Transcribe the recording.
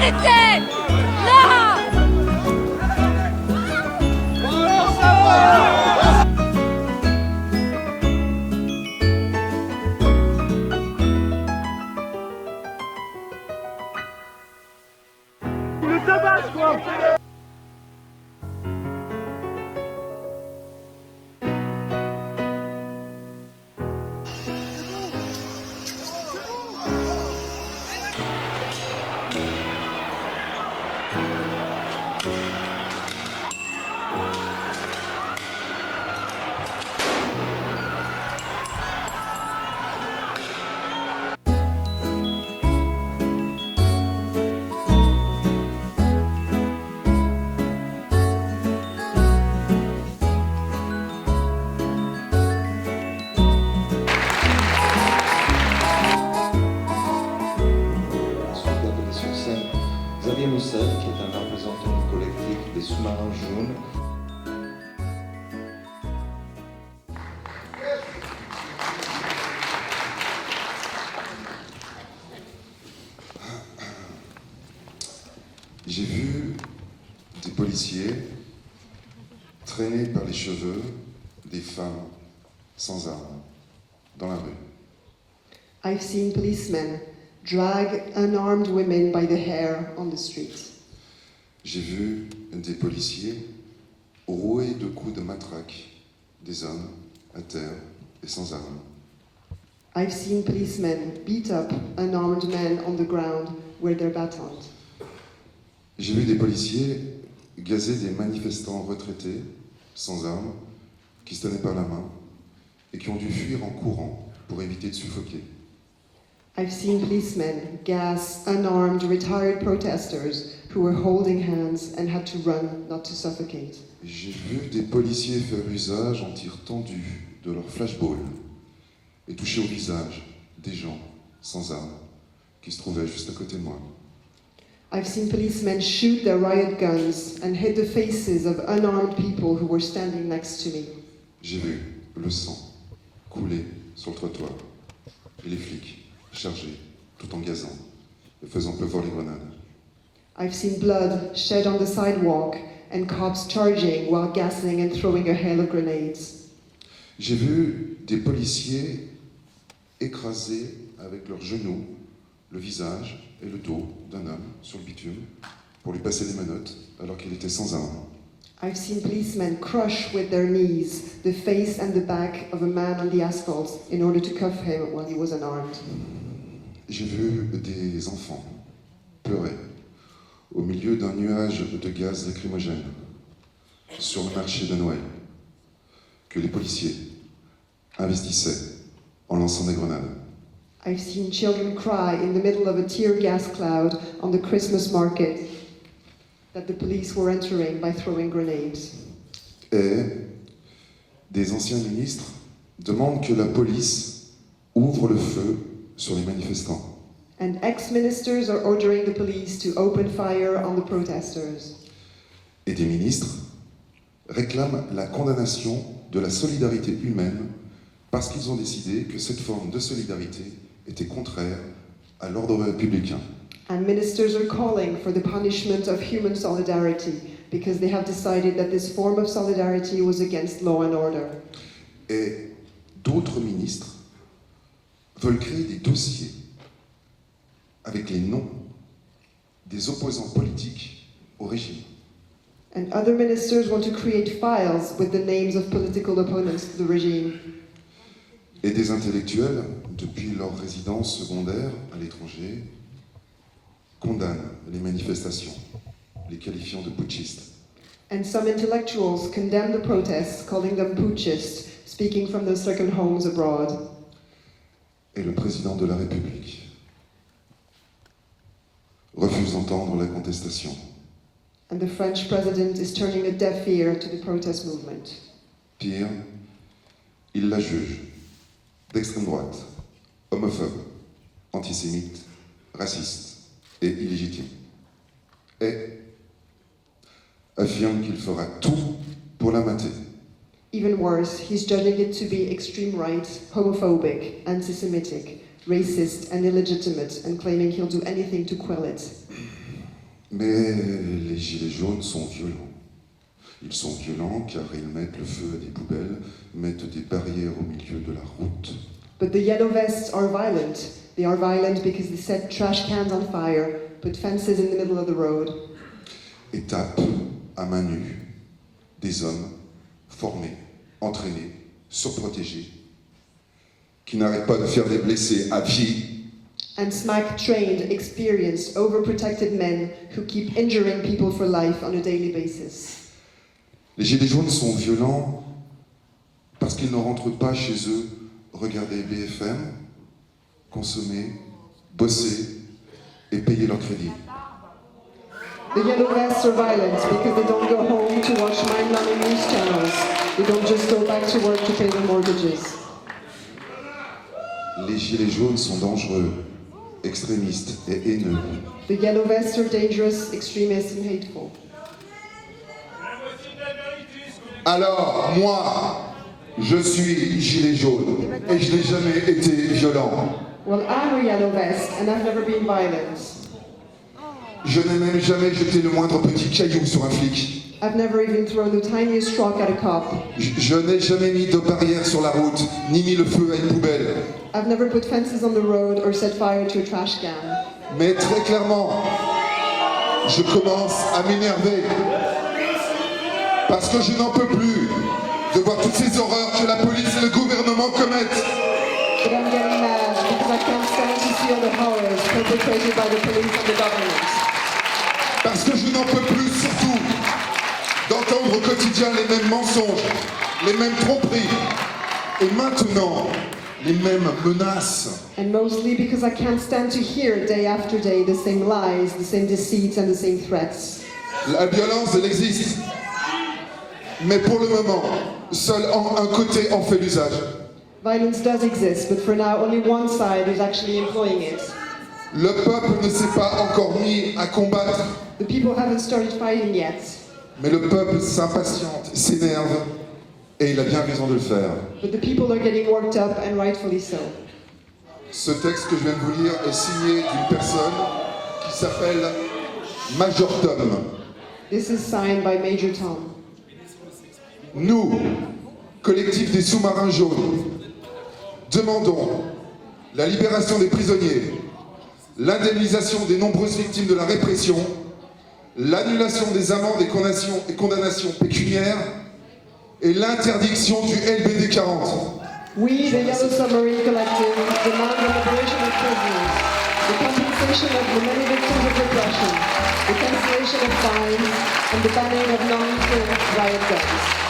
Solidarité! Là! Le tabac, quoi! Xavier Mussel, qui est un représentant du collectif des Sous-Marins Jaunes. J'ai vu des policiers traîner par les cheveux des femmes sans armes dans la rue. I've seen policemen drag unarmed women by the hair on the street. J'ai vu des policiers rouer de coups de matraque des hommes à terre et sans armes. I've seen policemen beat up unarmed men on the ground with their batons. J'ai vu des policiers gazer des manifestants retraités, sans armes, qui se tenaient par la main et qui ont dû fuir en courant pour éviter de suffoquer. I've seen policemen gas unarmed retired protesters who were holding hands and had to run not to suffocate. J'ai vu des policiers faire usage en tir tendu de leur flashball et toucher au visage des gens sans armes qui se trouvaient juste à côté de moi. I've seen policemen shoot their riot guns and hit the faces of unarmed people who were standing next to me. J'ai vu le sang couler sur le trottoir et les flics chargés tout en gazant et faisant pleuvoir les grenades. I've seen blood shed on the sidewalk and cops charging while gassing and throwing a hail of grenades. J'ai vu des policiers écraser avec leurs genoux le visage et le dos d'un homme sur le bitume pour lui passer les menottes alors qu'il était sans armes. I've seen policemen crush with their knees the face and the back of a man on the asphalt in order to cuff him while he was unarmed. J'ai vu des enfants pleurer au milieu d'un nuage de gaz lacrymogène sur le marché de Noël que les policiers investissaient en lançant des grenades. I've seen children cry in the middle of a tear gas cloud on the Christmas market that the police were entering by throwing grenades. Et des anciens ministres demandent que la police ouvre le feu sur les manifestants. And ex-ministers are ordering the police to open fire on the protesters. Et des ministres réclament la condamnation de la solidarité humaine parce qu'ils ont décidé que cette forme de solidarité était contraire à l'ordre républicain. And ministers are calling for the punishment of human solidarity because they have decided that this form of solidarity was against law and order. Et d'autres ministres veulent créer des dossiers avec les noms des opposants politiques au régime. And other ministers want to create files with the names of political opponents to the regime. Et des intellectuels, depuis leur résidence secondaire à l'étranger, condamnent les manifestations, les qualifiant de putschistes. And some intellectuals condemn the protests, calling them putschist, speaking from their second homes abroad. Et le président de la République refuse d'entendre la contestation. And the French president is turning a deaf ear to the protest movement. Pire, il la juge d'extrême droite, homophobe, antisémite, raciste et illégitime. Et affirme qu'il fera tout pour la mater. Even worse, he's judging it to be extreme right, homophobic, anti-Semitic, racist and illegitimate, and claiming he'll do anything to quell it. Mais les gilets jaunes sont violents. Ils sont violents car ils mettent le feu à des poubelles, mettent des barrières au milieu de la route. But the yellow vests are violent. They are violent because they set trash cans on fire, put fences in the middle of the road. Et tapent à main nue des hommes formés, entraînés, surprotégés, qui n'arrêtent pas de faire des blessés à pied. And smack trained, experienced, overprotected men who keep injuring people for life on a daily basis. Les gilets jaunes sont violents parce qu'ils ne rentrent pas chez eux regarder BFM, consommer, bosser et payer leur crédit. The yellow vests are violent because they don't go home to watch mind-numbing news channels. They don't just go back to work to pay their mortgages. Les gilets jaunes sont dangereux, extrémistes et haineux. The yellow vests are dangerous, extremist and hateful. Alors, moi, je suis gilet jaune et je n'ai jamais été violent. Well, I'm a yellow vest and I've never been violent. Je n'ai même jamais jeté le moindre petit caillou sur un flic. I've never even thrown the tiniest rock at a cop. Je n'ai jamais mis de barrière sur la route, ni mis le feu à une poubelle. I've never put fences on the road or set fire to a trash can. Mais très clairement, je commence à m'énerver. Parce que je n'en peux plus de voir toutes ces horreurs que la police et le gouvernement commettent. But I'm getting mad because I can't stand to see all the horrors perpetrated by the police and the government. Parce que je n'en peux plus surtout d'entendre au quotidien les mêmes mensonges, les mêmes tromperies et maintenant les mêmes menaces. And mostly because I can't stand to hear day after day the same lies, the same deceits and the same threats. La violence, elle existe. Mais pour le moment, seul un côté en fait l'usage. Violence does exist, but for now only one side is actually employing it. Le peuple ne s'est pas encore mis à combattre, The people haven't started fighting yet, mais le peuple s'impatiente, s'énerve, et il a bien raison de le faire. but the people are getting worked up, and rightfully so. Ce texte que je viens de vous lire est signé d'une personne qui s'appelle Major Tom. This is signed by Major Tom. Nous, collectif des sous-marins jaunes, demandons la libération des prisonniers, l'indemnisation des nombreuses victimes de la répression, l'annulation des amendes et condamnations pécuniaires et l'interdiction du LBD 40. We, the Yellow Submarine Collective, demand the liberation of prisoners, the compensation of the many victims of repression, the cancellation of fines, and the banning of non-filmed riot guns.